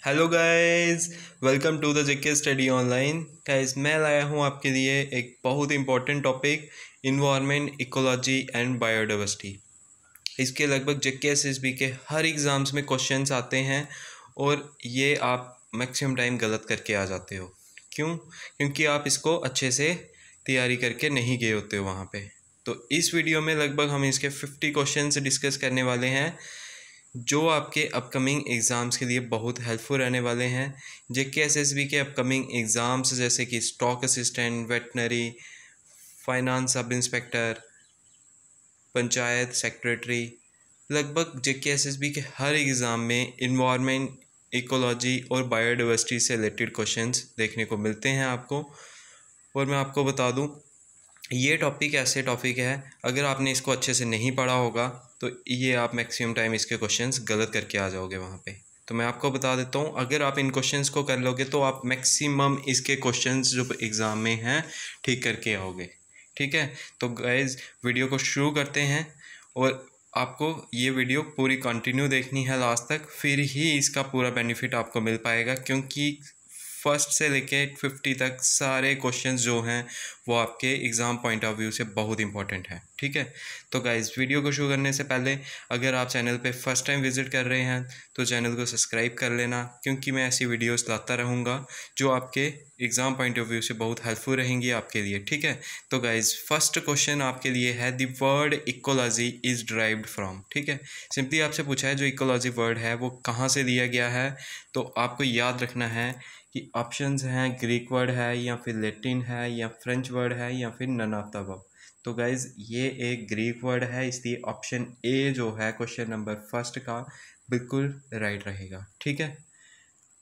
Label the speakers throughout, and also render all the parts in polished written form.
Speaker 1: Hello guys, welcome to the JK study online. Guys, मैं लाया हूँ आपके लिए एक बहुत important topic, environment, ecology and biodiversity. इसके लगभग जेके एसएसबी के हर एग्ज़ाम्स में क्वेश्चंस आते हैं और ये आप मैक्सिमम टाइम गलत करके आ जाते हो। क्यों? क्योंकि आप इसको अच्छे से तैयारी करके नहीं गए होते हो वहाँ पे। तो इस वीडियो में लगभग हम इसके 50 क्वेश्चंस डिस्कस करने वाले हैं जो आपके अपकमिंग एग्ज़ाम्स के लिए बहुत हेल्पफुल रहने वाले हैं। जेके एसएसबी के अपकमिंग एग्ज़ाम्स जैसे कि stock assistant, veterinary, finance sub inspector, panchayat secretary, लगभग जेके एसएसबी के हर एग्ज़ाम में इन्वायरमेंट, इकोलॉजी और बायोडाइवर्सिटी से रिलेटेड क्वेश्चंस देखने को मिलते हैं आपको। और मैं आपको बता दूं, ये टॉपिक ऐसे टॉपिक है, अगर आपने इसको अच्छे से नहीं पढ़ा होगा तो ये आप मैक्सिमम टाइम इसके क्वेश्चंस गलत करके आ जाओगे वहाँ पे। तो मैं आपको बता देता हूँ, अगर आप इन क्वेश्चंस को कर लोगे तो आप मैक्सिमम इसके क्वेश्चंस जो एग्ज़ाम में हैं ठीक करके आओगे। ठीक है, तो गाइज वीडियो को शुरू करते हैं और आपको ये वीडियो पूरी कंटिन्यू देखनी है लास्ट तक, फिर ही इसका पूरा बेनिफिट आपको मिल पाएगा। क्योंकि फर्स्ट से लेके 50 तक सारे क्वेश्चंस जो हैं वो आपके एग्ज़ाम पॉइंट ऑफ व्यू से बहुत इंपॉर्टेंट है। ठीक है, तो गाइज़ वीडियो को शुरू करने से पहले अगर आप चैनल पे फर्स्ट टाइम विज़िट कर रहे हैं तो चैनल को सब्सक्राइब कर लेना, क्योंकि मैं ऐसी वीडियोस लाता रहूँगा जो आपके एग्ज़ाम पॉइंट ऑफ व्यू से बहुत हेल्पफुल रहेंगी आपके लिए। ठीक है, तो गाइज़ फर्स्ट क्वेश्चन आपके लिए है, the word ecology is derived from. ठीक है, सिंपली आपसे पूछा है जो इकोलॉजी वर्ड है वो कहाँ से लिया गया है। तो आपको याद रखना है कि ऑप्शंस हैं, ग्रीक वर्ड है या फिर लैटिन है या फ्रेंच वर्ड है या फिर नन ऑफ द अबव। तो गाइज़ ये एक ग्रीक वर्ड है, इसलिए ऑप्शन ए जो है क्वेश्चन नंबर फर्स्ट का बिल्कुल राइट रहेगा। ठीक है,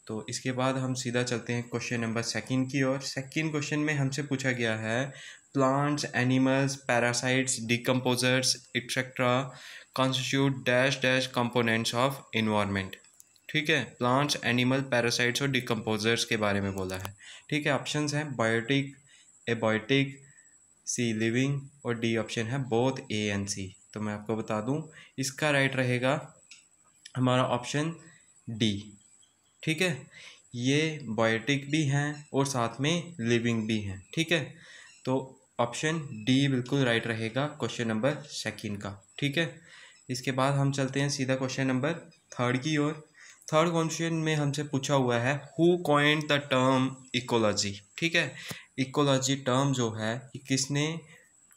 Speaker 1: तो इसके बाद हम सीधा चलते हैं क्वेश्चन नंबर सेकंड की ओर। सेकंड क्वेश्चन में हमसे पूछा गया है, plants, animals, parasites, decomposers etcetera constitute dash dash components of environment. ठीक है, प्लांट्स, एनिमल, पैरासाइट्स और डिकम्पोजर्स के बारे में बोला है। ठीक है, ऑप्शंस हैं बायोटिक, एबायोटिक, सी लिविंग और डी ऑप्शन है बोथ ए एंड सी। तो मैं आपको बता दूं, इसका राइट रहेगा हमारा ऑप्शन डी। ठीक है, ये बायोटिक भी हैं और साथ में लिविंग भी हैं। ठीक है, तो ऑप्शन डी बिल्कुल राइट रहेगा क्वेश्चन नंबर सेकंड का। ठीक है, इसके बाद हम चलते हैं सीधा क्वेश्चन नंबर थर्ड की ओर। थर्ड क्वेश्चन में हमसे पूछा हुआ है, who coined the term ecology. ठीक है, इकोलॉजी टर्म जो है ये किसने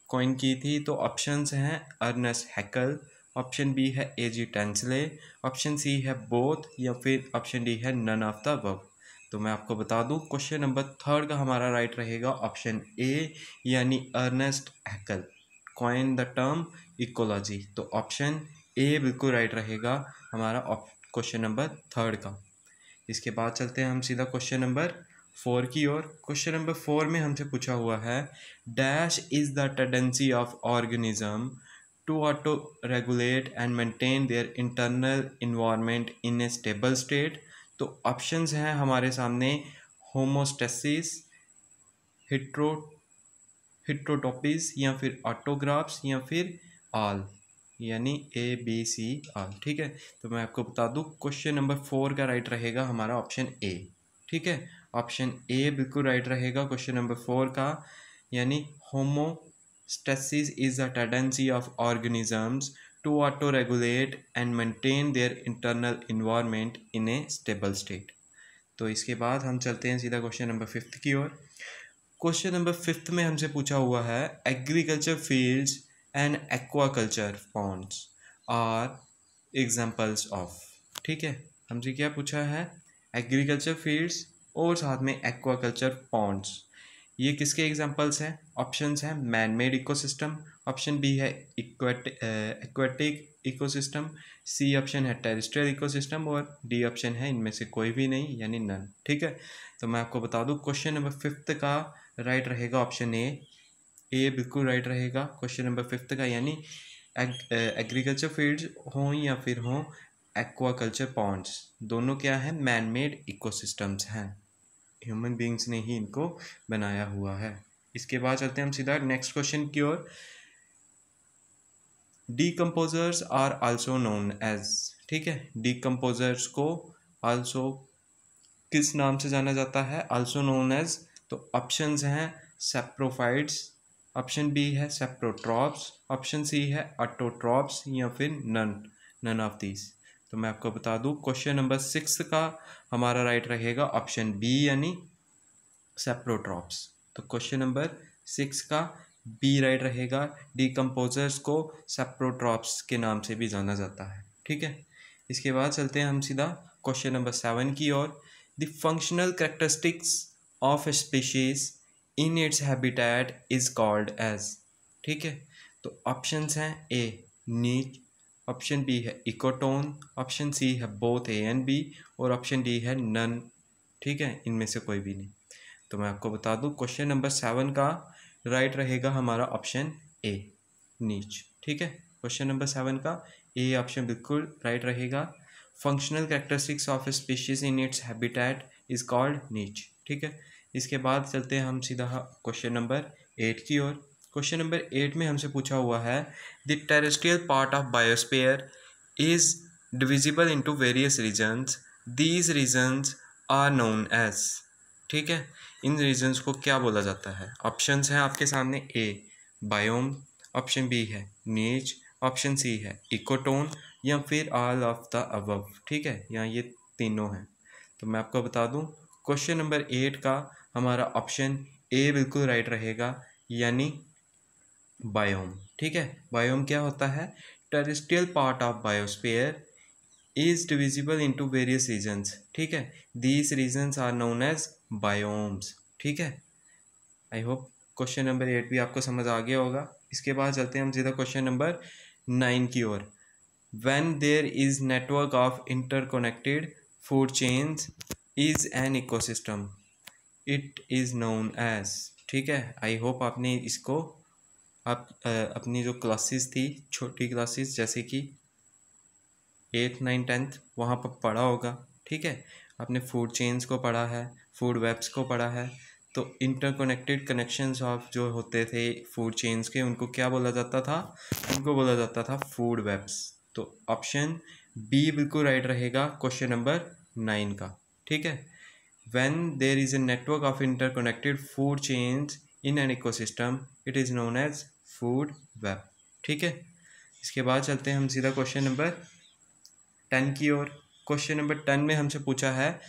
Speaker 1: कॉइन की थी। तो ऑप्शंस हैं अर्नेस्ट हैकल, ऑप्शन बी है एजी टेंसले, ऑप्शन सी है बोथ या फिर ऑप्शन डी है नन ऑफ द अबव। तो मैं आपको बता दूं, क्वेश्चन नंबर थर्ड का हमारा राइट रहेगा ऑप्शन ए, यानी Ernest Haeckel coin the term ecology. तो ऑप्शन ए बिल्कुल राइट रहेगा हमारा क्वेश्चन नंबर थर्ड का। इसके बाद चलते हैं हम सीधा क्वेश्चन नंबर फोर की ओर। क्वेश्चन नंबर फोर में हमसे पूछा हुआ है, dash is the tendency of organism to auto regulate and maintain their internal environment in a stable state. तो ऑप्शंस हैं हमारे सामने, होमोस्टेसिस, हिट्रो हिट्रोटॉपिस या फिर ऑटोग्राफ्स या फिर आल, यानी ए बी सी आल। ठीक है, तो मैं आपको बता दूं, क्वेश्चन नंबर फोर का राइट रहेगा हमारा ऑप्शन ए। ठीक है, ऑप्शन ए बिल्कुल राइट रहेगा क्वेश्चन नंबर फोर का, यानी homeostasis is the tendency of organisms to auto regulate and maintain their internal environment in a stable state. तो इसके बाद हम चलते हैं सीधा क्वेश्चन नंबर फिफ्थ की ओर। क्वेश्चन नंबर फिफ्थ में हमसे पूछा हुआ है, agriculture fields and aquaculture ponds are examples of. ठीक है, हमसे क्या पूछा है, एग्रीकल्चर फील्ड्स और साथ में एक्वाकल्चर पॉन्ड्स, ये किसके एग्जांपल्स हैं। ऑप्शंस हैं man made ecosystem, option B है एक्वेटिक इकोसिस्टम, सी ऑप्शन है टेरेस्ट्रियल इकोसिस्टम और डी ऑप्शन है इनमें से कोई भी नहीं, यानी नन। ठीक है, तो मैं आपको बता दूं, क्वेश्चन नंबर फिफ्थ का राइट रहेगा ऑप्शन ए। ए बिल्कुल राइट रहेगा क्वेश्चन नंबर फिफ्थ का, यानी एग्रीकल्चर फील्ड्स हों या फिर हों एक्वाकल्चर पॉन्ड्स, दोनों क्या है, मैन मेड इकोसिस्टम्स हैं, ह्यूमन बींग्स ने ही इनको बनाया हुआ है। इसके बाद चलते हैं हम सीधा नेक्स्ट क्वेश्चन की ओर। Decomposers are also known as. ठीक है, डीकम्पोजर्स को आल्सो किस नाम से जाना जाता है, आल्सो नोन एज। तो ऑप्शंस हैं सेप्रोफाइट्स, ऑप्शन बी है सेप्रोट्रॉप्स, ऑप्शन सी है ऑटोट्रॉप्स, या फिर नन ऑफ दीज। तो मैं आपको बता दूं क्वेश्चन नंबर 6 का हमारा राइट रहेगा ऑप्शन बी यानी सेप्रोट्रॉप्स। तो क्वेश्चन नंबर 6 का बी राइट रहेगा। डिकम्पोजर्स को सेप्रोट्रॉप्स के नाम से भी जाना जाता है, ठीक है। इसके बाद चलते हैं हम सीधा क्वेश्चन नंबर 7 की ओर। The functional characteristics of a species in its habitat is called as, ठीक है। तो ऑप्शंस हैं ए नीच, ऑप्शन बी है इकोटोन, ऑप्शन सी है बोथ ए एंड बी, और ऑप्शन डी है नन, ठीक है, इनमें से कोई भी नहीं। तो मैं आपको बता दूं क्वेश्चन नंबर 7 का राइट रहेगा हमारा ऑप्शन ए नीच, ठीक है। क्वेश्चन नंबर 7 का ए ऑप्शन बिल्कुल राइट रहेगा। Functional characteristics of a species in its habitat is called नीच, ठीक है। इसके बाद चलते हैं हम सीधा क्वेश्चन नंबर 8 की ओर। क्वेश्चन नंबर 8 में हमसे पूछा हुआ है the terrestrial part of biosphere is divisible into various regions, these regions are known as, ठीक है। इन रीजन्स को क्या बोला जाता है? ऑप्शंस हैं आपके सामने, ए बायोम, ऑप्शन बी है नीच, ऑप्शन सी है इकोटोन, या फिर ऑल ऑफ द अबव, ठीक है, या ये तीनों हैं। तो मैं आपको बता दूं क्वेश्चन नंबर 8 का हमारा ऑप्शन ए बिल्कुल राइट रहेगा, यानी बायोम, ठीक है। बायोम क्या होता है? Terrestrial part of biosphere is divisible into various regions, ठीक है। These regions are known as biomes, ठीक है। आई होप क्वेश्चन नंबर 8 भी आपको समझ आ गया होगा। इसके बाद चलते हैं हम सीधा क्वेश्चन नंबर 9 की ओर। When there is network of interconnected food chains is an ecosystem, it is known as, ठीक है। आई होप आपने इसको आप अपनी जो क्लासेस थी, छोटी क्लासेस जैसे कि 8, 9, 10 वहाँ पर पढ़ा होगा, ठीक है। आपने फूड चेन्स को पढ़ा है, फूड वेब्स को पढ़ा है। तो इंटरकनेक्टेड कनेक्शंस ऑफ जो होते थे फूड चेन्स के, उनको क्या बोला जाता था? उनको बोला जाता था फूड वेब्स। तो ऑप्शन बी बिल्कुल राइट रहेगा क्वेश्चन नंबर 9 का, ठीक है। When there is a network of interconnected food chains in an ecosystem, it is known as food web, ठीक है। इसके बाद चलते हैं हम सीधा क्वेश्चन नंबर 10 की ओर। क्वेश्चन नंबर 10 में हमसे पूछा है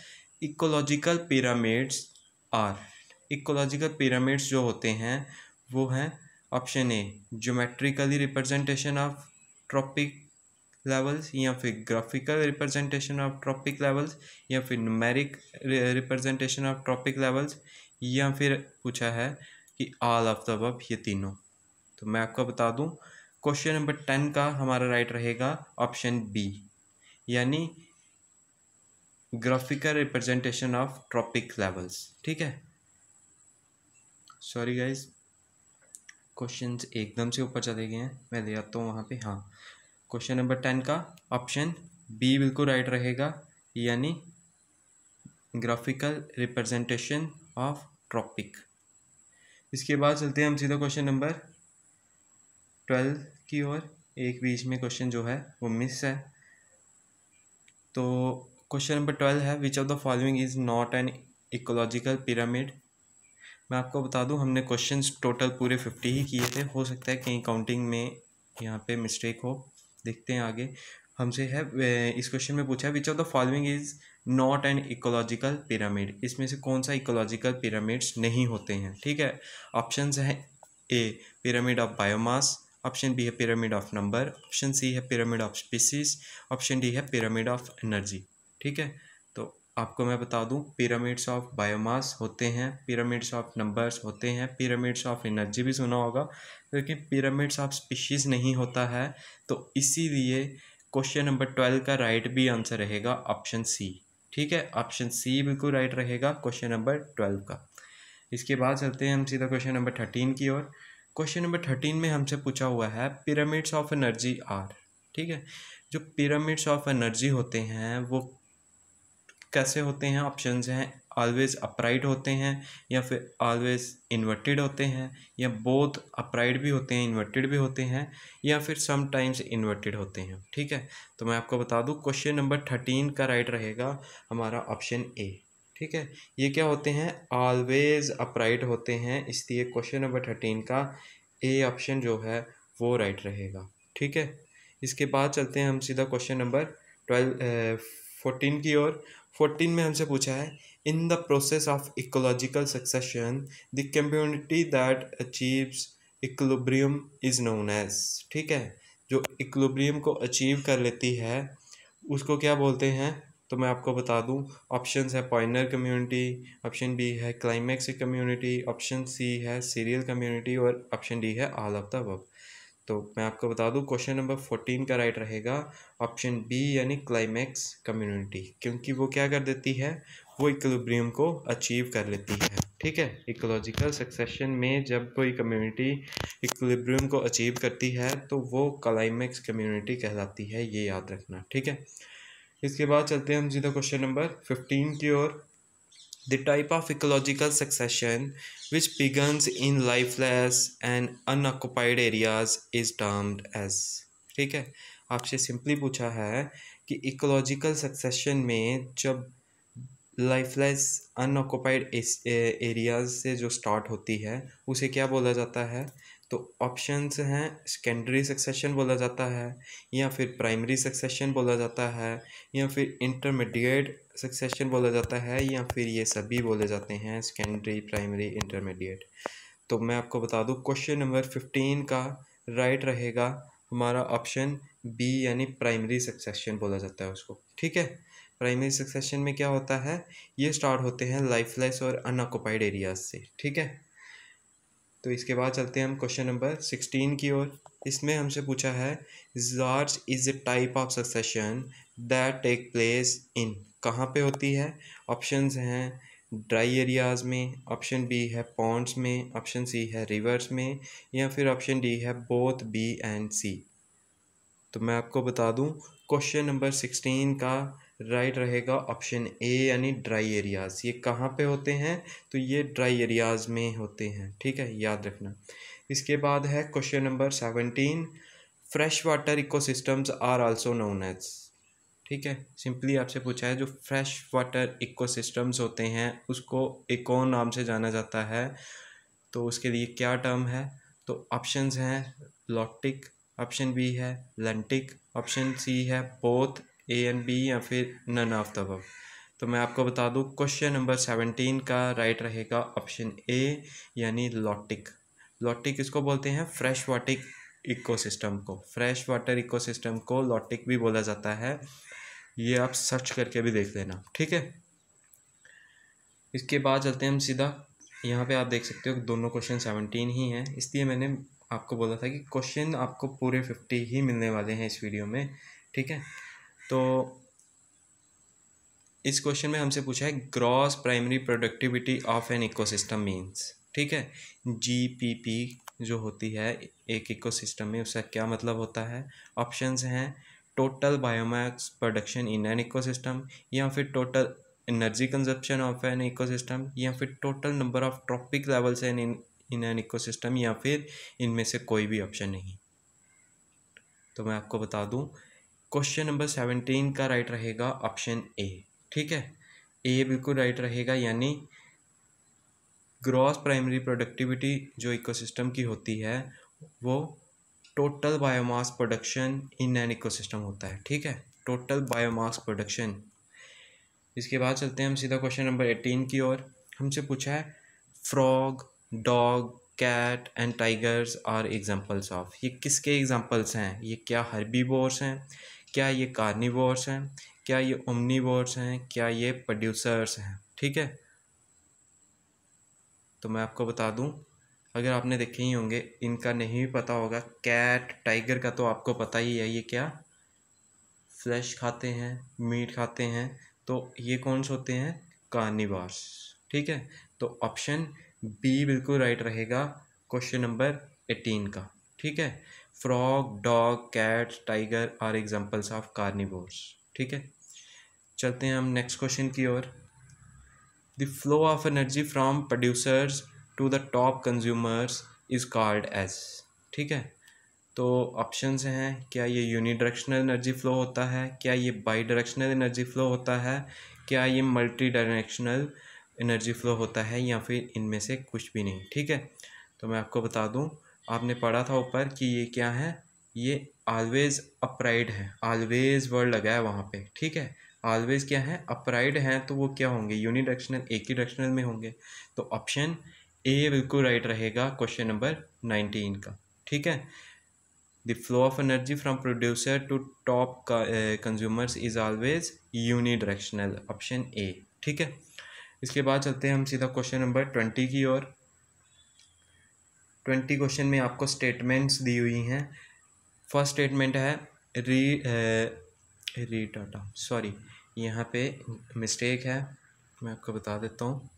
Speaker 1: ecological pyramids are, ecological pyramids जो होते हैं वो हैं option A geometrically representation of trophic levels, या फिर graphical representation of trophic levels, या फिर numeric representation of trophic levels, या फिर पूछा है कि ऑल ऑफ द अबव, ये तीनों। तो मैं आपको बता दूं क्वेश्चन नंबर 10 का हमारा राइट रहेगा ऑप्शन बी, यानी graphical representation of trophic levels, ठीक है। सॉरी गाइज, क्वेश्चंस एकदम से ऊपर चले गए हैं, मैं ले आता हूँ वहाँ पे। हाँ, क्वेश्चन नंबर 10 का ऑप्शन बी बिल्कुल राइट रहेगा, यानी ग्राफिकल रिप्रेजेंटेशन ऑफ ट्रॉपिक। इसके बाद चलते हैं हम सीधा क्वेश्चन नंबर 12 की ओर। एक बीच में क्वेश्चन जो है वो मिस है। तो क्वेश्चन नंबर 12 है which of the following is not an ecological pyramid. मैं आपको बता दूं हमने क्वेश्चंस टोटल पूरे 50 ही किए थे, हो सकता है कहीं काउंटिंग में यहाँ पे मिस्टेक हो। देखते हैं आगे। हमसे है इस क्वेश्चन में पूछा है which of the following is not an ecological pyramid, इसमें से कौन सा इकोलॉजिकल पिरामिड्स नहीं होते हैं, ठीक है। ऑप्शंस हैं A pyramid of biomass, option B है pyramid of number, option C है pyramid of species, option D है पिरामिड ऑफ एनर्जी, ठीक है। तो आपको मैं बता दूं पिरामिड्स ऑफ बायोमास होते हैं, पिरामिड्स ऑफ नंबर्स होते हैं, पिरामिड्स ऑफ एनर्जी भी सुना होगा, लेकिन पिरामिड्स ऑफ स्पीशीज़ नहीं होता है। तो इसीलिए क्वेश्चन नंबर 12 का राइट भी आंसर रहेगा ऑप्शन सी, ठीक है। ऑप्शन सी बिल्कुल राइट रहेगा क्वेश्चन नंबर 12 का। इसके बाद चलते हैं हम सीधा क्वेश्चन नंबर 13 की ओर। क्वेश्चन नंबर 13 में हमसे पूछा हुआ है पिरामिड्स ऑफ एनर्जी आर, ठीक है। जो पिरामिड्स ऑफ एनर्जी होते हैं वो कैसे होते हैं? ऑप्शंस हैं ऑलवेज अपराइट होते हैं, या फिर ऑलवेज इन्वर्टेड होते हैं, या बोथ अपराइट भी होते हैं इन्वर्टेड भी होते हैं, या फिर समटाइम्स इन्वर्टेड होते हैं, ठीक है। तो मैं आपको बता दूं क्वेश्चन नंबर 13 का राइट रहेगा हमारा ऑप्शन ए, ठीक ठीक है, ये क्या होते हैं, ऑलवेज अपराइट होते हैं, इसलिए क्वेश्चन नंबर 13 का ए ऑप्शन जो है वो राइट रहेगा। ठीक है, इसके बाद चलते हैं हम सीधा क्वेश्चन नंबर 14 की ओर। 14 में हमसे पूछा है, in the process of ecological succession the community that achieves equilibrium is known as. ठीक है, जो इक्विलिब्रियम को अचीव कर लेती है उसको क्या बोलते हैं, तो मैं आपको बता दूं, ऑप्शंस है पॉइनर कम्युनिटी, ऑप्शन बी है क्लाइमैक्स कम्युनिटी, ऑप्शन सी है सीरियल कम्युनिटी और ऑप्शन डी है ऑल ऑफ द अबव। तो मैं आपको बता दूं क्वेश्चन नंबर 14 का राइट रहेगा ऑप्शन बी यानी क्लाइमैक्स कम्युनिटी, क्योंकि वो क्या कर देती है, वो इक्विलिब्रियम को अचीव कर लेती है। ठीक है, इकोलॉजिकल सक्सेशन में जब कोई कम्युनिटी इक्विलिब्रियम को अचीव करती है तो वो क्लाइमैक्स कम्युनिटी कहलाती है, ये याद रखना। ठीक है, इसके बाद चलते हैं हम सीधा क्वेश्चन नंबर 15 की ओर। The type of ecological succession which begins in lifeless and unoccupied areas is termed as। ठीक है, आपसे सिंपली पूछा है कि इकोलॉजिकल सक्सेशन में जब लाइफलेस अनऑक्युपाइड एरियाज से जो स्टार्ट होती है उसे क्या बोला जाता है, तो ऑप्शंस हैं सेकेंडरी सक्सेशन बोला जाता है, या फिर प्राइमरी सक्सेशन बोला जाता है, या फिर इंटरमीडिएट सक्सेशन बोला जाता है, या फिर ये सभी बोले जाते हैं, सेकेंडरी प्राइमरी इंटरमीडिएट। तो मैं आपको बता दूं क्वेश्चन नंबर 15 का राइट रहेगा हमारा ऑप्शन बी यानी प्राइमरी सक्सेशन बोला जाता है उसको। ठीक है, प्राइमरी सक्सेशन में क्या होता है, ये स्टार्ट होते हैं लाइफलेस और अनऑक्युपाइड एरियाज से। ठीक है, तो इसके बाद चलते हैं हम क्वेश्चन नंबर 16 की ओर। इसमें हमसे पूछा है, xerarch is a type of succession that take place in, कहाँ पे होती है, ऑप्शंस हैं ड्राई एरियाज़ में, ऑप्शन बी है पॉन्ड्स में, ऑप्शन सी है रिवर्स में, या फिर ऑप्शन डी है बोथ बी एंड सी। तो मैं आपको बता दूं क्वेश्चन नंबर 16 का राइट रहेगा ऑप्शन ए यानी ड्राई एरियाज़। ये कहाँ पे होते हैं, तो ये ड्राई एरियाज़ में होते हैं। ठीक है, याद रखना। इसके बाद है question number 17, fresh water ecosystems are also known as. ठीक है, सिंपली आपसे पूछा है जो फ्रेश वाटर इकोसिस्टम्स होते हैं उसको एक और नाम से जाना जाता है, तो उसके लिए क्या टर्म है, तो ऑप्शंस हैं लॉक्टिक, ऑप्शन बी है लेंटिक, ऑप्शन सी है बोथ ए एंड बी, या फिर नन ऑफ द अबव। तो मैं आपको बता दूं क्वेश्चन नंबर 17 का राइट रहेगा ऑप्शन ए यानी लॉक्टिक। लॉक्टिक इसको बोलते हैं फ्रेश वाटर इकोसिस्टम को, फ्रेश वाटर इकोसिस्टम को लॉक्टिक भी बोला जाता है, ये आप सर्च करके भी देख लेना। ठीक है, इसके बाद चलते हैं हम सीधा, यहाँ पे आप देख सकते हो दोनों क्वेश्चन 17 ही हैं, इसलिए मैंने आपको बोला था कि क्वेश्चन आपको पूरे 50 ही मिलने वाले हैं इस वीडियो में। ठीक है, तो इस क्वेश्चन में हमसे पूछा है gross primary productivity of an ecosystem means. ठीक है, जीपीपी जो होती है एक इकोसिस्टम में उसका क्या मतलब होता है, ऑप्शंस हैं total biomass production in an ecosystem, या फिर total energy consumption of an ecosystem, या फिर total number of trophic levels in an ecosystem, या फिर इनमें से कोई भी ऑप्शन नहीं। तो मैं आपको बता दूं क्वेश्चन नंबर 17 का राइट रहेगा ऑप्शन ए। ठीक है, ए बिल्कुल राइट रहेगा, यानी ग्रॉस प्राइमरी प्रोडक्टिविटी जो इकोसिस्टम की होती है वो total biomass production in an ecosystem होता है। ठीक है, टोटल बायोमास प्रोडक्शन। इसके बाद चलते हैं हम सीधा क्वेश्चन नंबर 18 की ओर। हमसे पूछा है frog, dog, cat and tigers are examples of, ये किसके एग्जांपल्स हैं, ये क्या हर्बीवोर्स हैं, क्या ये कार्निवोर्स हैं, क्या ये ओमनीवोर्स हैं, क्या ये प्रोड्यूसर्स हैं। ठीक है, तो मैं आपको बता दूं अगर आपने देखे ही होंगे, इनका नहीं भी पता होगा, कैट टाइगर का तो आपको पता ही है, ये क्या फ्लैश खाते हैं, मीट खाते हैं, तो ये कौन से होते हैं, कार्निवोर्स। ठीक है, तो ऑप्शन बी बिल्कुल राइट रहेगा क्वेश्चन नंबर 18 का। ठीक है, frog, dog, cat, tiger are examples of carnivores. ठीक है, चलते हैं हम नेक्स्ट क्वेश्चन की ओर। The flow of energy from producers to the top consumers is called as. ठीक है, तो ऑप्शंस हैं क्या ये यूनिडायरेक्शनल एनर्जी फ्लो होता है, क्या ये बाई डायरेक्शनल एनर्जी फ्लो होता है, क्या ये मल्टी डायरेक्शनल एनर्जी फ्लो होता है या फिर इनमें से कुछ भी नहीं। ठीक है, तो मैं आपको बता दूं, आपने पढ़ा था ऊपर कि ये क्या है, ये ऑलवेज अपराइड है, ऑलवेज वर्ड लगा है वहाँ पे। ठीक है, ऑलवेज क्या है, अपराइड हैं, तो वो क्या होंगे, यूनिडायरेक्शनल, एक ही डायरेक्शनल में होंगे। तो ऑप्शन ए बिल्कुल राइट रहेगा क्वेश्चन नंबर 19 का। ठीक है, the flow of energy from producer to top consumers is always unidirectional, option A. ठीक है, इसके बाद चलते हैं हम सीधा क्वेश्चन नंबर 20 की ओर। 20 क्वेश्चन में आपको स्टेटमेंट्स दी हुई हैं। फर्स्ट स्टेटमेंट है री डाटा, सॉरी यहाँ पे मिस्टेक है, मैं आपको बता देता हूँ।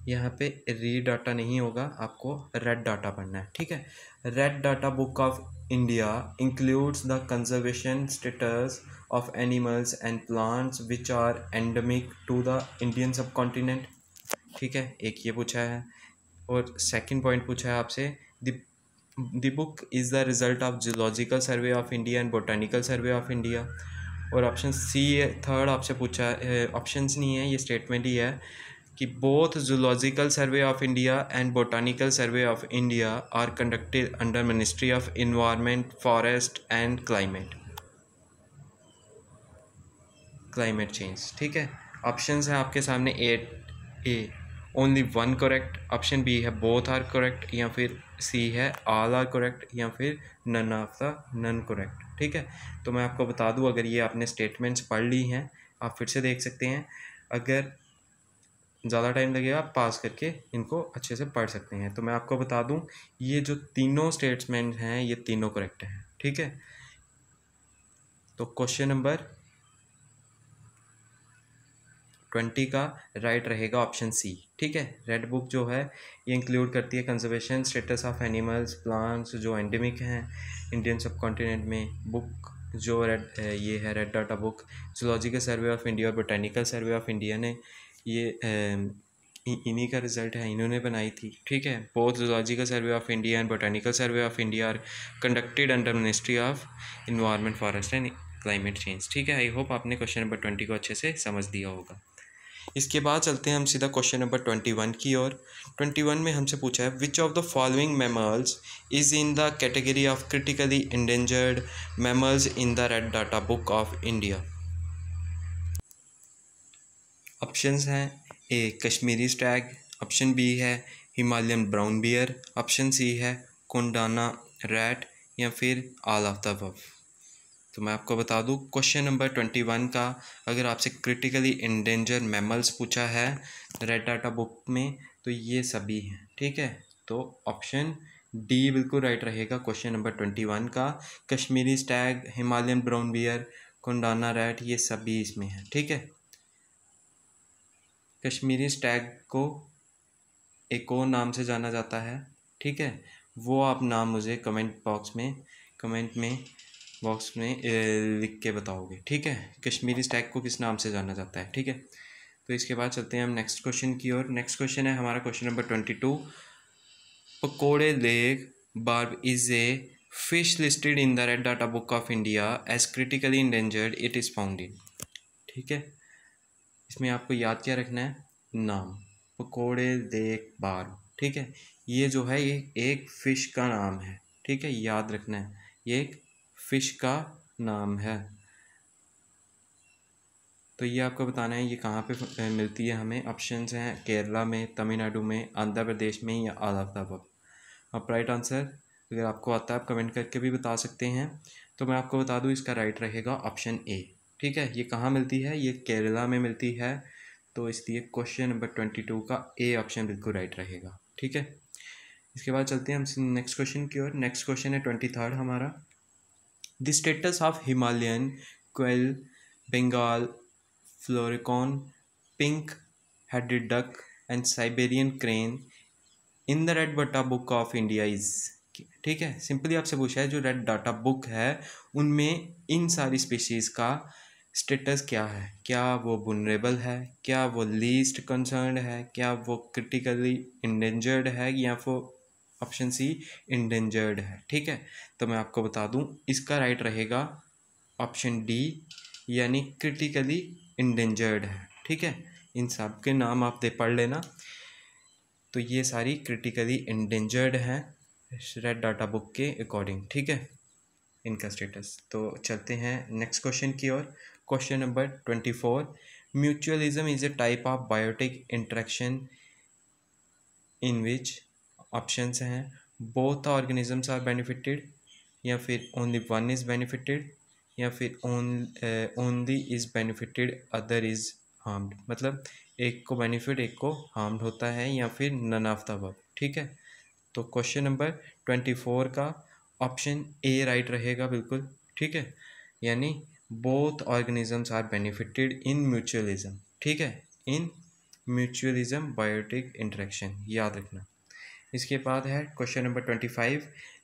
Speaker 1: यहाँ पे री डाटा नहीं होगा, आपको रेड डाटा पढ़ना है। ठीक है, red data book of India includes the conservation status of animals and plants which are endemic to the Indian subcontinent. ठीक है, एक ये पूछा है, और सेकंड पॉइंट पूछा है आपसे, the book is the result of zoological survey of India and botanical survey of India. और ऑप्शन सी थर्ड आपसे पूछा है, ऑप्शंस नहीं है, ये स्टेटमेंट ही है कि both zoological survey of India and botanical survey of India are conducted under ministry of environment, forest and climate change. ठीक है, ऑप्शंस हैं आपके सामने, A only one correct, option B है बोथ आर करेक्ट, या फिर सी है all are correct, या फिर none of the none correct. ठीक है, तो मैं आपको बता दूं, अगर ये आपने स्टेटमेंट्स पढ़ ली हैं, आप फिर से देख सकते हैं। अगर ज़्यादा टाइम लगेगा, आप पास करके इनको अच्छे से पढ़ सकते हैं। तो मैं आपको बता दूं, ये जो तीनों स्टेटमेंट हैं, ये तीनों करेक्ट हैं। ठीक है, तो क्वेश्चन नंबर 20 का राइट रहेगा ऑप्शन सी। ठीक है, रेड बुक जो है ये इंक्लूड करती है conservation status of animals, plants जो एंडेमिक हैं इंडियन सब कॉन्टिनेंट में। बुक जो ये है red data book, zoological survey of India और बोटानिकल सर्वे ऑफ इंडिया ने ये इन्हीं का रिजल्ट है, इन्होंने बनाई थी। ठीक है, both zoological survey of India and botanical survey of India are conducted under ministry of environment, forest and climate change. ठीक है, आई होप आपने क्वेश्चन नंबर 20 को अच्छे से समझ दिया होगा। इसके बाद चलते हैं हम सीधा क्वेश्चन नंबर 21 की ओर। 21 में हमसे पूछा है, which of the following mammals is in the category of critically endangered mammals in the red data book of India. Options हैं, A Kashmiri stag, option B है Himalayan brown bear, option C है Kondana rat, या फिर ऑल ऑफ द अबव। तो मैं आपको बता दूं, क्वेश्चन नंबर 21 का अगर आपसे क्रिटिकली इंडेंजर मैमल्स पूछा है रेड डाटा बुक में, तो ये सभी हैं। ठीक है, तो ऑप्शन डी बिल्कुल राइट रहेगा क्वेश्चन नंबर 21 का। Kashmiri Stag, Himalayan brown beer, Kondana rat, ये सभी इसमें हैं। ठीक है, कश्मीरी स्टैग को एक और नाम से जाना जाता है। ठीक है, वो आप नाम मुझे कमेंट में लिख के बताओगे। ठीक है, कश्मीरी स्टैग को किस नाम से जाना जाता है। ठीक है, तो इसके बाद चलते हैं हम नेक्स्ट क्वेश्चन की ओर। नेक्स्ट क्वेश्चन है हमारा question number 22। Pookode lake barb is a fish listed in the red data book of India as critically endangered it is found in. ठीक है, इसमें आपको याद क्या रखना है, नाम पकोड़े लेक बार्ब। ठीक है, ये जो है ये एक फ़िश का नाम है। ठीक है, याद रखना है, ये एक फ़िश का नाम है। तो ये आपको बताना है ये कहाँ पे मिलती है हमें। ऑप्शंस हैं केरला में, तमिलनाडु में, आंध्र प्रदेश में, या ऑल ऑफ द अबव। अब राइट आंसर अगर आपको आता है आप कमेंट करके भी बता सकते हैं। तो मैं आपको बता दूँ, इसका राइट रहेगा ऑप्शन ए। ठीक है, ये कहाँ मिलती है, ये केरला में मिलती है। तो इसलिए क्वेश्चन नंबर 22 का ए ऑप्शन बिल्कुल राइट रहेगा। ठीक है, इसके बाद चलते हैं हम नेक्स्ट क्वेश्चन की ओर। नेक्स्ट क्वेश्चन है 23 हमारा। The status of Himalayan quail, Bengal florican, pink headed duck and Siberian crane in the red data book of India is. ठीक है, सिंपली आपसे पूछा है जो रेड डाटा बुक है उनमें इन सारी स्पीशीज़ का स्टेटस क्या है, क्या वो वुनरेबल है, क्या वो लीस्ट कंसर्न्ड है, क्या वो क्रिटिकली इंडेंजर्ड है, या वो ऑप्शन सी इंडेंजर्ड है। ठीक है, तो मैं आपको बता दूं, इसका राइट रहेगा ऑप्शन डी, यानी क्रिटिकली इंडेंजर्ड है। ठीक है, इन सब के नाम आप पढ़ लेना। तो ये सारी क्रिटिकली इंडेंजर्ड हैं रेड डाटा बुक के अकॉर्डिंग, ठीक है, इनका स्टेटस। तो चलते हैं नेक्स्ट क्वेश्चन की ओर। Question number 24, mutualism is a type of biotic interaction in which options हैं बोथ ऑर्गेनिजम्स आर बेनिफिटेड, या फिर ओनली वन इज़ बेनिफिटेड, या फिर only is benefited other is harmed. मतलब एक को बेनिफिट एक को हार्म्ड होता है, या फिर नन ऑफ द अबव, ठीक है। तो क्वेश्चन नंबर 24 का ऑप्शन ए राइट रहेगा बिल्कुल, ठीक है, यानी both organisms are benefited in mutualism, ठीक है, इन म्यूचुअलिज्म बायोटिक इंटरेक्शन, याद रखना। इसके बाद है question number 25,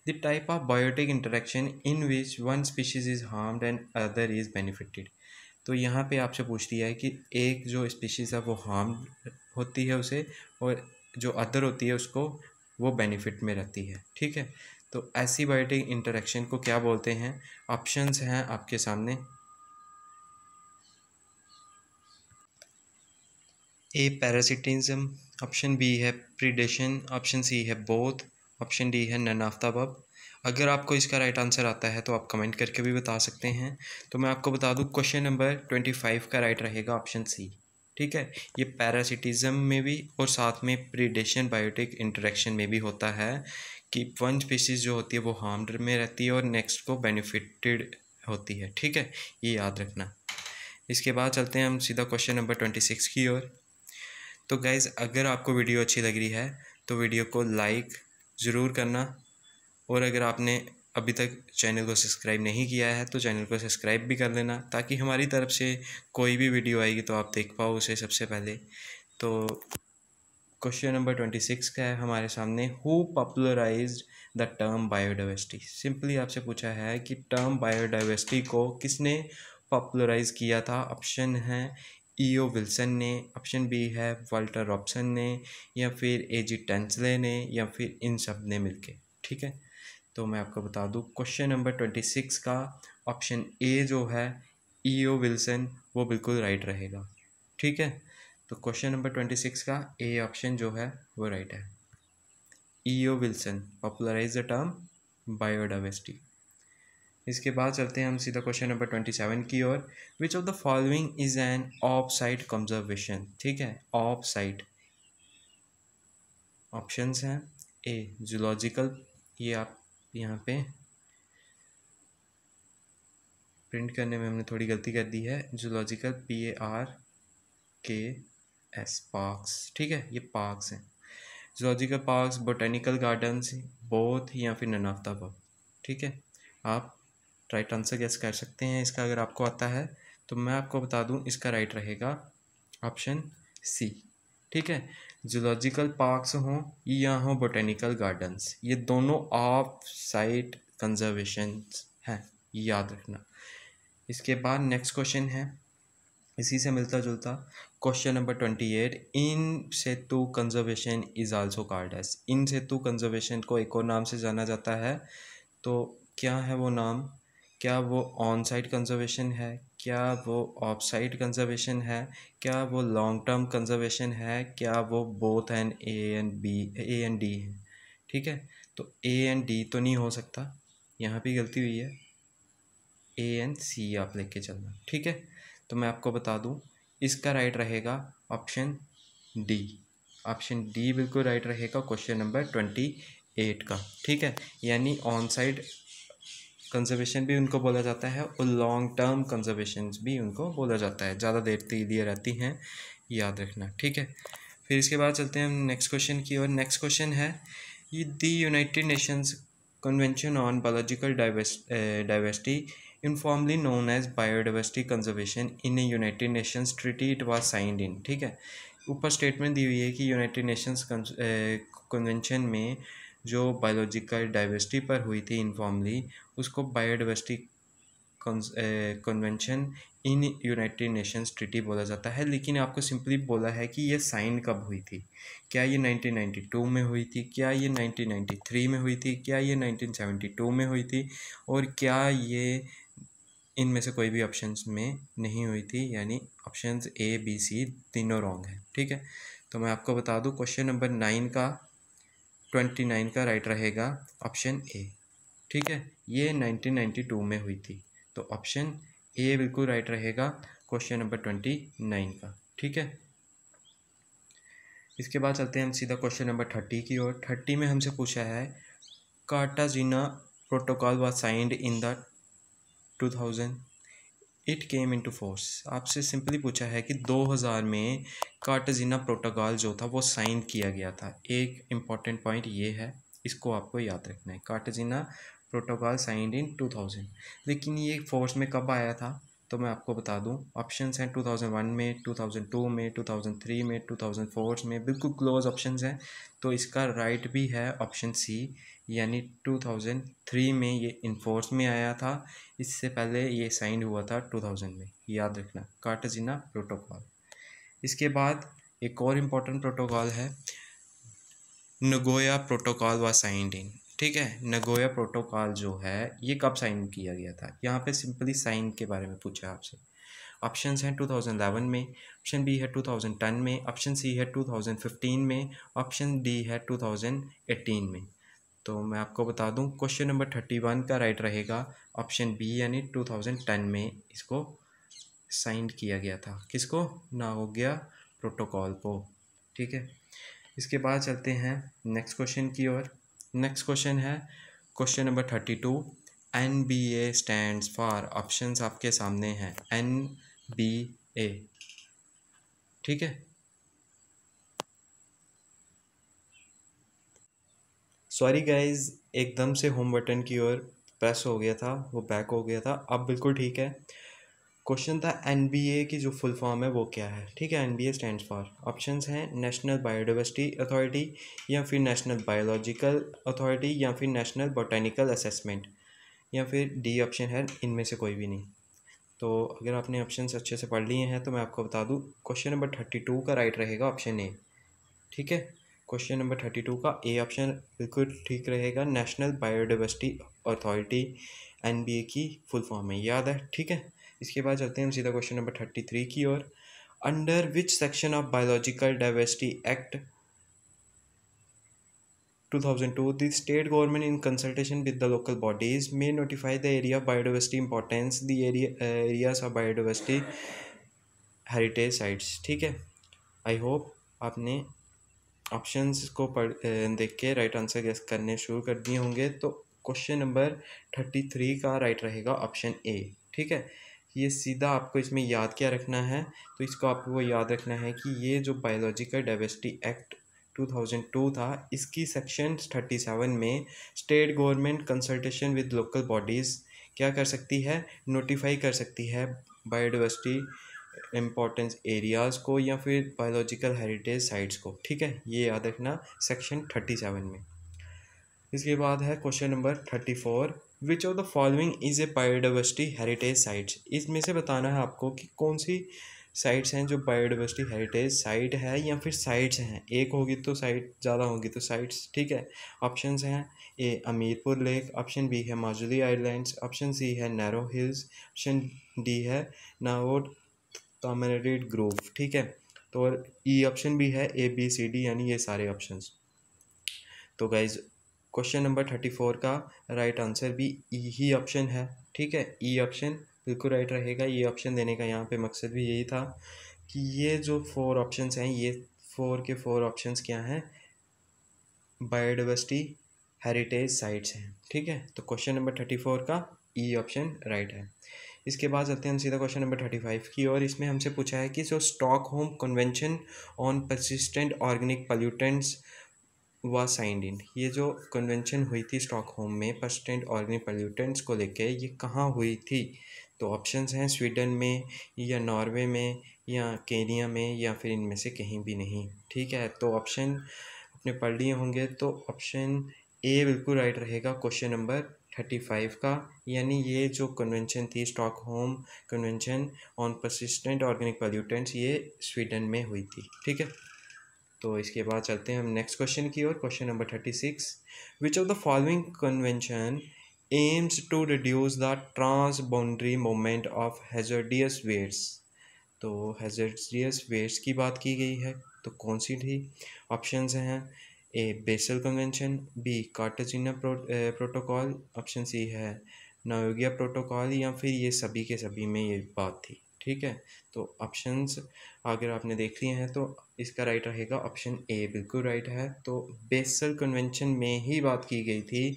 Speaker 1: the type of biotic interaction in which one species is harmed and other is benefited. तो यहाँ पे आपसे पूछ दिया है कि एक जो स्पीशीज़ है वो हार्म होती है उसे, और जो अदर होती है उसको वो बेनिफिट में रहती है, ठीक है। तो ऐसी बायोटिक इंटरेक्शन को क्या बोलते हैं? ऑप्शंस हैं आपके सामने। ए पैरासिटिज्म, ऑप्शन बी है प्रीडेशन, ऑप्शन सी है बोथ, ऑप्शन डी है नन ऑफ द अबव। अगर आपको इसका राइट आंसर आता है तो आप कमेंट करके भी बता सकते हैं। तो मैं आपको बता दूं क्वेश्चन नंबर 25 का राइट रहेगा ऑप्शन सी, ठीक है। ये पैरासिटिज्म में भी और साथ में प्रीडेशन बायोटिक इंटरेक्शन में भी होता है कि वन स्पीशीज़ जो होती है वो हार्म्ड में रहती है और नेक्स्ट को बेनिफिटेड होती है, ठीक है, ये याद रखना। इसके बाद चलते हैं हम सीधा क्वेश्चन नंबर 26 की ओर। तो गाइज़, अगर आपको वीडियो अच्छी लग रही है तो वीडियो को लाइक ज़रूर करना, और अगर आपने अभी तक चैनल को सब्सक्राइब नहीं किया है तो चैनल को सब्सक्राइब भी कर लेना, ताकि हमारी तरफ से कोई भी वीडियो आएगी तो आप देख पाओ उसे सबसे पहले। तो क्वेश्चन नंबर 26 का है हमारे सामने, who popularised the term biodiversity. Simply आपसे पूछा है कि टर्म बायोडाइवर्सिटी को किसने पॉपुलराइज किया था। ऑप्शन है ईओ विल्सन ने, ऑप्शन बी है वाल्टर रॉबसन ने, या फिर एजी टेंसले ने, या फिर इन सब ने मिलके, ठीक है। तो मैं आपको बता दूं क्वेश्चन नंबर 26 का ऑप्शन ए जो है ईओ विल्सन, वो बिल्कुल राइट रहेगा, ठीक है। तो क्वेश्चन नंबर 26 का ए ऑप्शन जो है वो राइट है। EO Wilson popularize the term biodiversity. इसके बाद चलते हैं हम सीधा क्वेश्चन नंबर 27 की ओर। Which of the following is an off site conservation, ठीक है, ऑफ साइट। ऑप्शंस हैं ए जूलॉजिकल, ये आप यहाँ पे प्रिंट करने में हमने थोड़ी गलती कर दी है, जूलॉजिकल PARKS पार्क्स, ठीक है, ये पार्क्स हैं। Zoological parks, botanical gardens, both, या फिर नन ऑफ द अबव, ठीक है। आप राइट आंसर गेस कर सकते हैं इसका अगर आपको आता है। तो मैं आपको बता दूं इसका राइट रहेगा ऑप्शन सी, ठीक है। जूलॉजिकल पार्क्स हों या हों बोटेनिकल गार्डन्स, ये दोनों ऑफ साइट कंजर्वेशन हैं, याद रखना। इसके बाद नेक्स्ट क्वेश्चन है इसी से मिलता जुलता, question number 28, in situ conservation is also called as. In situ conservation को एक और नाम से जाना जाता है, तो क्या है वो नाम? क्या वो ऑन साइट कंजर्वेशन है, क्या वो ऑफ साइट कंजर्वेशन है, क्या वो लॉन्ग टर्म कंजर्वेशन है, क्या वो both and A and D है, ठीक है। तो ए एंड डी तो नहीं हो सकता, यहाँ भी गलती हुई है, ए एंड सी आप लेके चलना, ठीक है। तो मैं आपको बता दूं इसका राइट रहेगा ऑप्शन डी। ऑप्शन डी बिल्कुल राइट रहेगा क्वेश्चन नंबर 28 का, ठीक है। यानी ऑन साइड कंजर्वेशन भी उनको बोला जाता है और लॉन्ग टर्म कंजर्वेशन भी उनको बोला जाता है, ज़्यादा देर तक लिए रहती हैं, याद रखना, ठीक है। फिर इसके बाद चलते हैं हम नेक्स्ट क्वेश्चन की और नेक्स्ट क्वेश्चन है, ये the United Nations convention on biological diversity informally known as biodiversity conservation in a United Nations treaty it was signed in, ठीक है। ऊपर स्टेटमेंट दी हुई है कि यूनाइटेड नेशंस कन्वेंशन में जो बायोलॉजिकल डाइवर्सिटी पर हुई थी इनफॉर्मली, उसको biodiversity convention in United Nations treaty बोला जाता है। लेकिन आपको सिंपली बोला है कि ये साइन कब हुई थी, क्या ये 1992 में हुई थी, क्या ये 1993 में हुई थी, क्या ये 1972 में हुई थी, और क्या ये इनमें से कोई भी ऑप्शंस में नहीं हुई थी, यानी ऑप्शंस ए बी सी तीनों रॉन्ग हैं। ठीक है, तो मैं आपको बता दूं क्वेश्चन नंबर 29 का राइट रहेगा ऑप्शन ए। ठीक है, ये 1992 में हुई थी, तो ऑप्शन ए बिल्कुल राइट रहेगा क्वेश्चन नंबर 29 का। ठीक है, इसके बाद चलते हैं हम सीधा क्वेश्चन नंबर 30 की ओर। 30 में हमसे पूछा है Cartagena protocol was signed in the 2000 it came into force. आपसे सिंपली पूछा है कि 2000 में कार्टाजीना प्रोटोकॉल जो था वो साइन किया गया था। एक इम्पॉर्टेंट पॉइंट ये है, इसको आपको याद रखना है, कार्टाजीना प्रोटोकॉल साइंड इन 2000। लेकिन ये फोर्स में कब आया था, तो मैं आपको बता दूं ऑप्शंस हैं 2001 में, 2002 में, 2003 में, 2004 में, बिल्कुल क्लोज ऑप्शंस हैं। तो इसका राइट भी है ऑप्शन सी, यानी 2003 में ये इन्फोर्स में आया था। इससे पहले ये साइन हुआ था 2000 में, याद रखना, कार्टाजीना प्रोटोकॉल। इसके बाद एक और इम्पोर्टेंट प्रोटोकॉल है, नगोया प्रोटोकॉल व साइंड इन। ठीक है, नगोया प्रोटोकॉल जो है ये कब साइन किया गया था, यहाँ पे सिंपली साइन के बारे में पूछा आपसे। ऑप्शंस हैं 2011 में, ऑप्शन बी है 2010 में, ऑप्शन सी है 2015 में, ऑप्शन डी है 2018 में। तो मैं आपको बता दूं क्वेश्चन नंबर 31 का राइट रहेगा ऑप्शन बी, यानी 2010 में इसको साइन किया गया था। किसको, नागोया प्रोटोकॉल को। ठीक है, इसके बाद चलते हैं नेक्स्ट क्वेश्चन की ओर। नेक्स्ट क्वेश्चन है question number 32। NBA stands for, options आपके सामने हैं, NBA। ठीक है, सॉरी गाइज, एकदम से होम बटन की ओर प्रेस हो गया था, वो बैक हो गया था, अब बिल्कुल ठीक है। क्वेश्चन था NBA की जो फुल फॉर्म है वो क्या है। ठीक है, NBA स्टैंड्स फॉर, ऑप्शंस हैं नेशनल बायोडाइवर्सिटी अथॉरिटी, या फिर नेशनल बायोलॉजिकल अथॉरिटी, या फिर नेशनल बोटेनिकल असेसमेंट, या फिर डी ऑप्शन है इनमें से कोई भी नहीं। तो अगर आपने ऑप्शंस अच्छे से पढ़ लिए हैं तो मैं आपको बता दूं क्वेश्चन नंबर 32 का राइट रहेगा ऑप्शन ए। ठीक है, क्वेश्चन नंबर 32 का ए ऑप्शन बिल्कुल ठीक रहेगा, नेशनल बायोडाइवर्सिटी अथॉरिटी NBA की फुल फॉर्म है, याद है। ठीक है, इसके बाद चलते हैं हम सीधा क्वेश्चन नंबर 33 की ओर। Under which section of biological diversity act 2002 the state government in consultation with the local bodies may notify the area of biodiversity importance, the areas of biodiversity heritage sites। ठीक है, I hope आपने options को देख के right answer guess करने शुरू कर दिए होंगे। तो क्वेश्चन नंबर 33 का राइट रहेगा ऑप्शन ए। ठीक है, ये सीधा आपको इसमें याद क्या रखना है, तो इसको आपको वो याद रखना है कि ये जो बायोलॉजिकल डाइवर्सिटी एक्ट 2002 था, इसकी सेक्शन 37 में state government consultation with local bodies क्या कर सकती है, नोटिफाई कर सकती है बायोडाइवर्सिटी इम्पोर्टेंस एरियाज़ को या फिर बायोलॉजिकल हेरिटेज साइट्स को। ठीक है, ये याद रखना सेक्शन 37 में। इसके बाद है question number 34। Which of the following is a biodiversity heritage sites. इसमें से बताना है आपको कि कौन सी साइट्स हैं जो बायोडाइवर्सिटी हेरिटेज साइट है या फिर साइट्स हैं। एक होगी तो साइट, ज़्यादा होगी तो साइट्स। ठीक है, ऑप्शंस हैं ए अमीरपुर लेक, ऑप्शन बी है माजुली आइलैंड्स, ऑप्शन सी है नैरो हिल्स, ऑप्शन डी है नागोड तामिराडेड ग्रोव। ठीक है, तो ई ऑप्शन भी है, ABCD यानी ये सारे ऑप्शंस। तो गाइज क्वेश्चन नंबर 34 का राइट आंसर भी ई ही ऑप्शन है। ठीक है, ई ऑप्शन बिल्कुल राइट रहेगा। ये ऑप्शन देने का यहाँ पे मकसद भी यही था कि ये जो 4 ऑप्शंस हैं, ये 4 के 4 ऑप्शंस क्या हैं, बायोडाइवर्सिटी हेरिटेज साइट्स हैं। ठीक है, तो क्वेश्चन नंबर 34 का ई ऑप्शन राइट है। इसके बाद चलते हैं हम सीधा क्वेश्चन नंबर 35 की और इसमें हमसे पूछा है कि जो Stockholm convention on persistent organic pollutants व साइंड इन, ये जो कन्वेंशन हुई थी स्टॉकहोम में परसिस्टेंट ऑर्गेनिक पोल्यूटेंट्स को लेके, ये कहाँ हुई थी। तो ऑप्शंस हैं स्वीडन में, या नॉर्वे में, या केनिया में, या फिर इनमें से कहीं भी नहीं। ठीक है, तो ऑप्शन अपने पढ़ लिए होंगे, तो ऑप्शन ए बिल्कुल राइट रहेगा क्वेश्चन नंबर 35 का, यानी ये जो कन्वेंशन थी Stockholm convention on persistent organic pollutants, ये स्वीडन में हुई थी। ठीक है, तो इसके बाद चलते हैं हम नेक्स्ट क्वेश्चन की ओर। Question number 36। Which of the following convention aims to reduce the transboundary movement of hazardous wastes. तो हैजर्डियस वेट्स की बात की गई है, तो कौन सी थी? ऑप्शंस हैं A Basel convention, B Cartagena protocol, option C है नायोगिया प्रोटोकॉल, या फिर ये सभी के सभी में ये बात थी। ठीक है, तो ऑप्शंस अगर आपने देख लिए हैं तो इसका राइट रहेगा ऑप्शन ए, बिल्कुल राइट है। तो बेसल कन्वेंशन में ही बात की गई थी,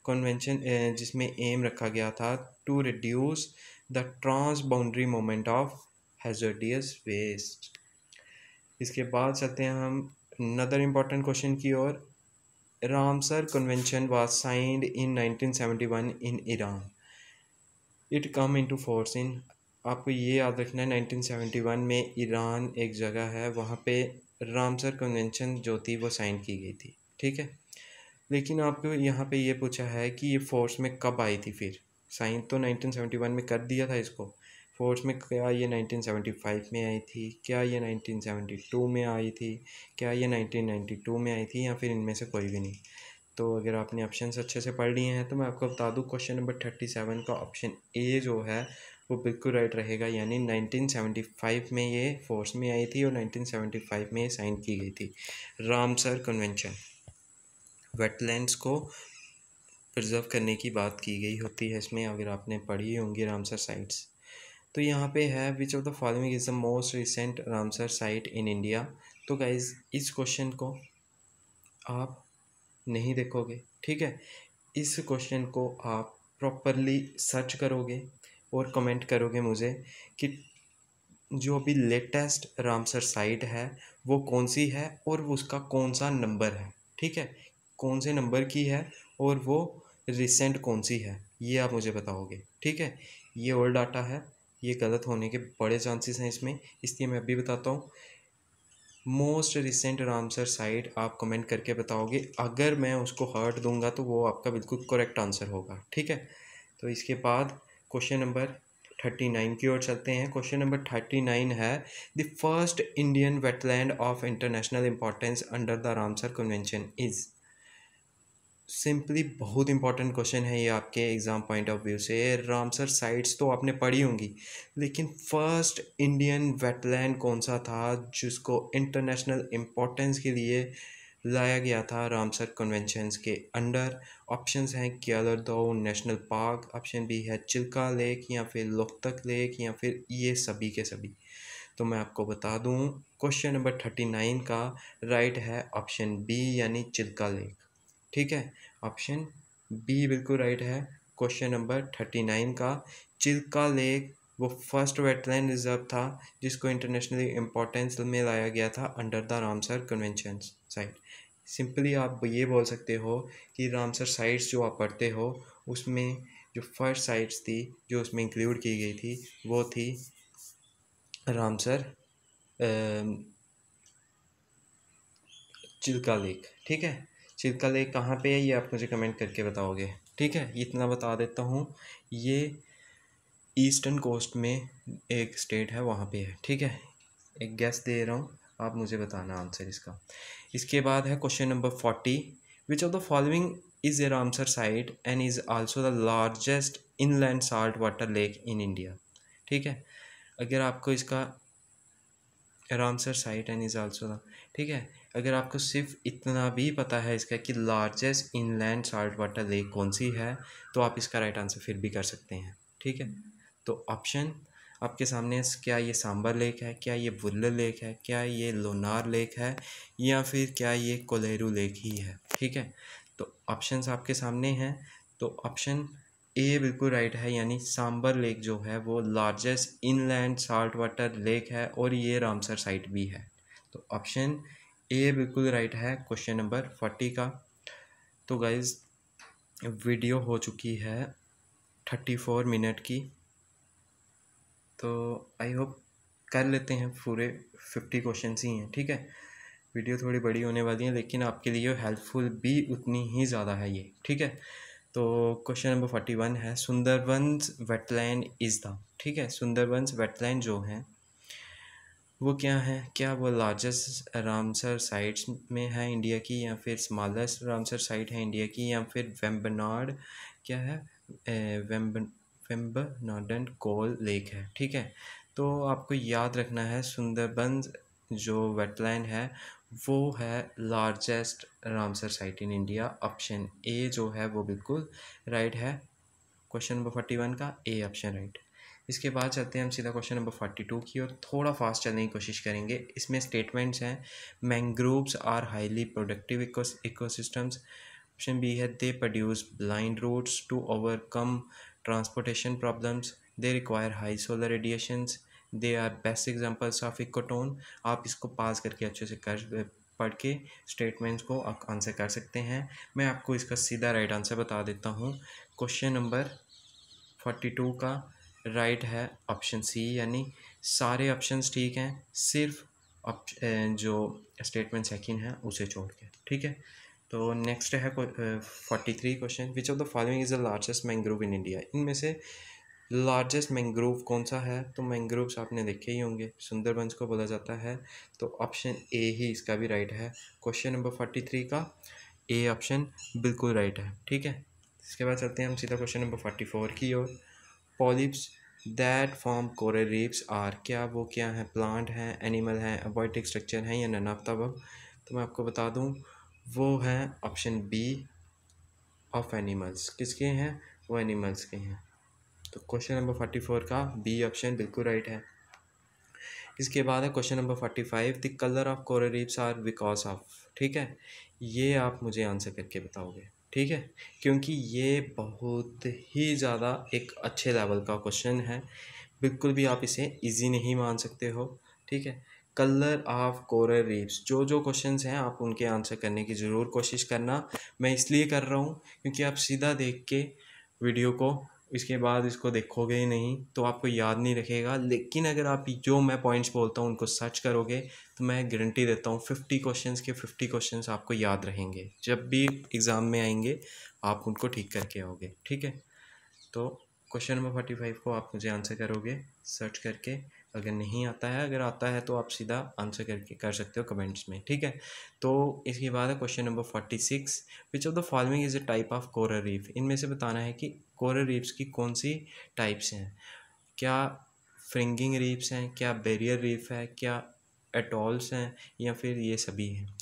Speaker 1: कन्वेंशन जिसमें एम रखा गया था to reduce the transboundary movement of hazardous waste. इसके बाद चलते हैं हम नदर इम्पॉर्टेंट क्वेश्चन की ओर। Ramsar convention was signed in 1971 in Iran. It came into force in, आपको ये याद रखना है 1971 में ईरान एक जगह है, वहाँ पे रामसर कन्वेंशन जो थी वो साइन की गई थी। ठीक है, लेकिन आपको यहाँ पे ये पूछा है कि ये फोर्स में कब आई थी। फिर साइन तो 1971 में कर दिया था इसको, फोर्स में क्या ये 1975 में आई थी, क्या ये 1972 में आई थी, क्या ये 1992 में आई थी, या फिर इनमें से कोई भी नहीं। तो अगर आपने ऑप्शंस अच्छे से पढ़ लिए हैं तो मैं आपको बता दूं, क्वेश्चन नंबर 37 का ऑप्शन ए जो है वो बिल्कुल राइट रहेगा, यानी 1975 में ये फोर्स में आई थी और 1975 में ये साइन की गई थी। रामसर कन्वेंशन वेटलैंड्स को प्रिजर्व करने की बात की गई होती है इसमें, अगर आपने पढ़ी होंगी रामसर साइट्स। तो यहाँ पे है which of the following is the most recent Ramsar site in India. तो गाइज इस क्वेश्चन को आप नहीं देखोगे, ठीक है, इस क्वेश्चन को आप प्रॉपरली सर्च करोगे और कमेंट करोगे मुझे कि जो अभी लेटेस्ट रामसर साइट है वो कौन सी है और उसका कौन सा नंबर है। ठीक है, कौन से नंबर की है और वो रिसेंट कौन सी है, ये आप मुझे बताओगे। ठीक है, ये ओल्ड डाटा है, ये गलत होने के बड़े चांसेस हैं इसमें, इसलिए मैं अभी बताता हूँ। मोस्ट रिसेंट रामसर साइट आप कमेंट करके बताओगे, अगर मैं उसको हर्ट दूंगा तो वो आपका बिल्कुल करेक्ट आंसर होगा। ठीक है, तो इसके बाद क्वेश्चन नंबर 39 की ओर चलते हैं। क्वेश्चन नंबर 39 है the first Indian wetland of international importance under the Ramsar convention is. Simply बहुत इंपॉर्टेंट क्वेश्चन है ये आपके एग्ज़ाम पॉइंट ऑफ व्यू से। रामसर साइट्स तो आपने पढ़ी होंगी, लेकिन फर्स्ट इंडियन वेटलैंड कौन सा था जिसको इंटरनेशनल इम्पोर्टेंस के लिए लाया गया था रामसर कन्वेंशंस के अंडर। ऑप्शंस हैं केलरदो नेशनल पार्क, ऑप्शन बी है चिल्का लेक, या फिर लोकतक लेक, या फिर ये सभी के सभी। तो मैं आपको बता दूं, क्वेश्चन नंबर 39 का राइट है ऑप्शन बी, यानी चिल्का लेक। ठीक है, ऑप्शन बी बिल्कुल राइट है। क्वेश्चन नंबर 39 का चिल्का लेक वो फर्स्ट वेटलैंड रिजर्व था जिसको इंटरनेशनली इम्पोर्टेंस में लाया गया था under the Ramsar convention site. Simply आप ये बोल सकते हो कि रामसर साइट्स जो आप पढ़ते हो उसमें जो फर्स्ट साइट्स थी जो उसमें इंक्लूड की गई थी वो थी रामसर चिल्का लेक। ठीक है, चिल्का लेक कहाँ पे है ये आप मुझे कमेंट करके बताओगे। ठीक है, इतना बता देता हूँ, ये ईस्टर्न कोस्ट में एक स्टेट है वहाँ पे है। ठीक है, एक गेस दे रहा हूँ, आप मुझे बताना आंसर इसका। इसके बाद है question number 40, which of the following is a Ramsar site and is also the largest inland salt water lake in India. ठीक है, अगर आपको इसका Ramsar site and is also the, ठीक है, अगर आपको सिर्फ इतना भी पता है इसका कि largest inland salt water lake कौन सी है तो आप इसका राइट आंसर फिर भी कर सकते हैं। ठीक है, तो ऑप्शन आपके सामने है, क्या ये सांबर लेक है, क्या ये वुल्लर लेक है, क्या ये लोनार लेक है, या फिर क्या ये कोलेरू लेक ही है। ठीक है, तो ऑप्शंस आपके सामने हैं, तो ऑप्शन ए बिल्कुल राइट है, यानी सांबर लेक जो है वो largest inland salt water lake है और ये रामसर साइट भी है। तो ऑप्शन ए बिल्कुल राइट है क्वेश्चन नंबर 40 का। तो गाइज वीडियो हो चुकी है 34 मिनट की, तो आई होप कर लेते हैं, पूरे 50 क्वेश्चन ही हैं। ठीक है, वीडियो थोड़ी बड़ी होने वाली है लेकिन आपके लिए हेल्पफुल भी उतनी ही ज़्यादा है ये। ठीक है, तो क्वेश्चन नंबर 41 है सुंदरबंस वेटलैंड इज़ द। ठीक है, सुंदरबंस वेटलैंड जो है वो क्या है, क्या वो लार्जेस्ट रामसर साइट्स में है इंडिया की, या फिर स्मॉलेस्ट रामसर साइट है इंडिया की, या फिर वेम्बनाड क्या है, वेम्बनाडन कोल लेक है, ठीक है। तो आपको याद रखना है सुंदरबंस जो वेटलैंड है वो है largest Ramsar site in India. Option A जो है वो बिल्कुल राइट है। क्वेश्चन नंबर 41 का ए ऑप्शन राइट। इसके बाद चलते हैं हम सीधा क्वेश्चन नंबर 42 की और थोड़ा फास्ट चलने की कोशिश करेंगे। इसमें स्टेटमेंट्स हैं, mangroves are highly productive ecosystems. Option B है they produce blind roots to overcome transportation problems, they require high solar radiations, they are best examples of ecotone. आप इसको पास करके अच्छे से पढ़ के स्टेटमेंट्स को आंसर कर सकते हैं। मैं आपको इसका सीधा राइट आंसर बता देता हूँ। क्वेश्चन नंबर 42 का राइट है ऑप्शन सी, यानी सारे ऑप्शंस ठीक हैं, सिर्फ जो स्टेटमेंट सेकंड है उसे छोड़ के, ठीक है। तो नेक्स्ट है 43 question, which of the following is the largest mangrove in India. इनमें से लार्जेस्ट मैंग्रोव कौन सा है? तो मैंग्रोव्स आपने देखे ही होंगे, सुंदरबंस को बोला जाता है, तो ऑप्शन ए ही इसका भी राइट है। क्वेश्चन नंबर 43 का ए ऑप्शन बिल्कुल राइट है, ठीक है। इसके बाद चलते हैं हम सीधा क्वेश्चन नंबर 44 की ओर। Polyps that form coral reefs are, क्या है? प्लांट हैं, एनिमल हैं, अक्वाटिक स्ट्रक्चर हैं या नन ऑफ द अबव। तो मैं आपको बता दूं वो हैं ऑप्शन बी ऑफ एनिमल्स। किसके हैं? वो एनिमल्स के हैं। तो क्वेश्चन नंबर 44 का बी ऑप्शन बिल्कुल राइट है। इसके बाद है question number 45, the colour of coral reefs are because of, ठीक है। ये आप मुझे आंसर करके बताओगे, ठीक है, क्योंकि ये बहुत ही ज़्यादा एक अच्छे लेवल का क्वेश्चन है, बिल्कुल भी आप इसे इजी नहीं मान सकते हो, ठीक है। कलर ऑफ कोरल रीफ्स, जो जो क्वेश्चंस हैं आप उनके आंसर करने की ज़रूर कोशिश करना। मैं इसलिए कर रहा हूँ क्योंकि आप सीधा देख के वीडियो को इसके बाद इसको देखोगे ही नहीं तो आपको याद नहीं रखेगा, लेकिन अगर आप जो मैं पॉइंट्स बोलता हूँ उनको सर्च करोगे तो मैं गारंटी देता हूँ 50 क्वेश्चंस के 50 क्वेश्चंस आपको याद रहेंगे। जब भी एग्ज़ाम में आएंगे आप उनको ठीक करके आओगे, ठीक है। तो क्वेश्चन नंबर 45 को आप मुझे आंसर करोगे सर्च करके। अगर नहीं आता है, अगर आता है तो आप सीधा आंसर करके कर सकते हो कमेंट्स में, ठीक है। तो इसके बाद है question number 46, which of the following is a type of coral reef. इनमें से बताना है कि कोरल रीफ्स की कौन सी टाइप्स हैं। क्या फ्रिंगिंग रीफ्स हैं, क्या बैरियर रीफ है, क्या एटॉल्स हैं, या फिर ये सभी हैं।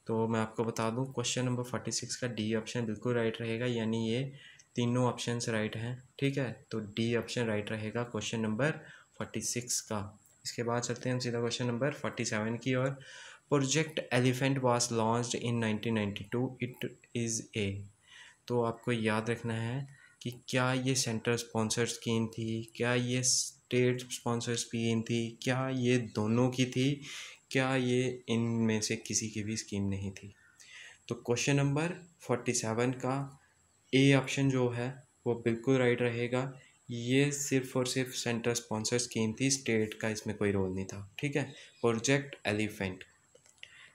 Speaker 1: तो मैं आपको बता दूं क्वेश्चन नंबर 46 का डी ऑप्शन बिल्कुल राइट रहेगा, यानी ये तीनों ऑप्शंस राइट हैं, ठीक है। तो डी ऑप्शन राइट रहेगा क्वेश्चन नंबर 46 का। इसके बाद चलते हैं हम सीधा क्वेश्चन नंबर 47 की ओर। Project elephant was launched in 1992, it is a. तो आपको याद रखना है कि क्या ये सेंटर स्पॉन्सर स्कीम थी, क्या ये स्टेट स्पॉन्सर स्कीम थी, क्या ये दोनों की थी, क्या ये इनमें से किसी की भी स्कीम नहीं थी। तो क्वेश्चन नंबर 47 का ए ऑप्शन जो है वो बिल्कुल राइट रहेगा। ये सिर्फ और सिर्फ सेंटर स्पॉन्सर स्कीम थी, स्टेट का इसमें कोई रोल नहीं था, ठीक है। Project elephant.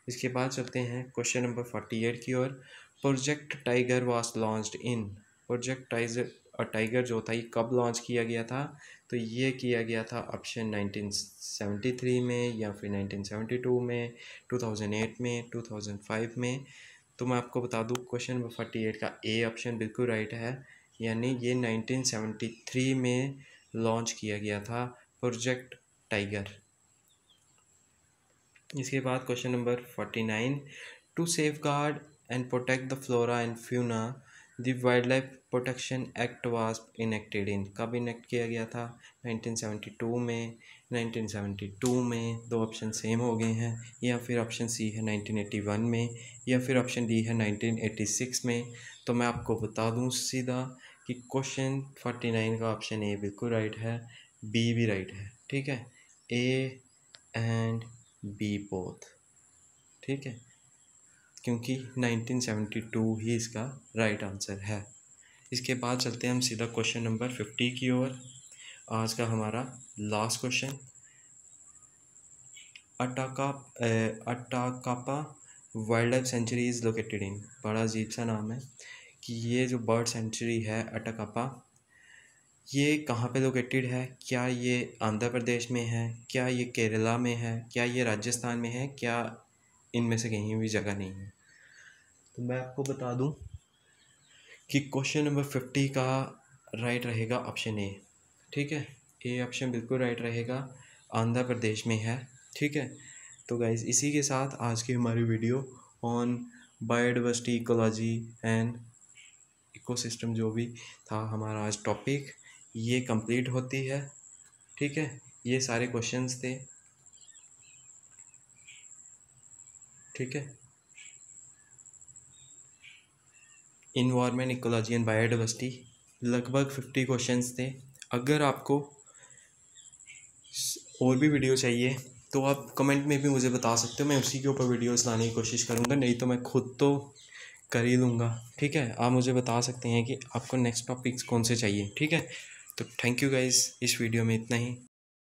Speaker 1: इसके बाद चलते हैं क्वेश्चन नंबर 48 की ओर। Project tiger was launched in. Project tiger जो था ये कब लॉन्च किया गया था? तो ये किया गया था ऑप्शन 1973 में, या फिर 1972 में, 2008 में, 2005 में। तो मैं आपको बता दूं क्वेश्चन नंबर 48 का ए ऑप्शन बिल्कुल राइट है, यानी ये 1973 में लॉन्च किया गया था प्रोजेक्ट टाइगर। इसके बाद question number 49, to safeguard and protect the flora and fauna the wildlife protection act was enacted in. कब इनेक्ट किया गया था? 1972 में, 1972 में, दो ऑप्शन सेम हो गए हैं, या फिर ऑप्शन सी है 1981 में, या फिर ऑप्शन डी है 1986 में। तो मैं आपको बता दूं सीधा कि क्वेश्चन 49 का ऑप्शन ए बिल्कुल राइट है, बी भी राइट है, ठीक है। ए एंड बी बोथ, ठीक है, क्योंकि 1972 ही इसका राइट आंसर है। इसके बाद चलते हैं हम सीधा क्वेश्चन नंबर 50 की ओर। आज का हमारा लास्ट क्वेश्चन। अटाकापा wildlife sanctuary is located in. बड़ा अजीब सा नाम है कि ये जो बर्ड सेंचुरी है अटाकापा, ये कहाँ पे लोकेटेड है? क्या ये आंध्र प्रदेश में है, क्या ये केरला में है, क्या ये राजस्थान में है, क्या इनमें से कहीं भी जगह नहीं है? तो मैं आपको बता दूं कि क्वेश्चन नंबर 50 का राइट रहेगा ऑप्शन ए। ठीक है, ए ऑप्शन बिल्कुल राइट रहेगा, आंध्र प्रदेश में है। ठीक है, तो गाइज इसी के साथ आज की हमारी video on biodiversity, ecology and ecosystem जो भी था हमारा आज टॉपिक, ये कंप्लीट होती है। ठीक है, ये सारे क्वेश्चंस थे। ठीक है, इन्वायरमेंट, इकोलॉजी एंड बायोडाइवर्सिटी, लगभग 50 क्वेश्चंस थे। अगर आपको और भी वीडियो चाहिए तो आप कमेंट में भी मुझे बता सकते हो, मैं उसी के ऊपर वीडियोस लाने की कोशिश करूँगा, नहीं तो मैं खुद तो कर ही लूँगा। ठीक है, आप मुझे बता सकते हैं कि आपको नेक्स्ट टॉपिक्स कौन से चाहिए। ठीक है, तो थैंक यू गाइस, इस वीडियो में इतना ही।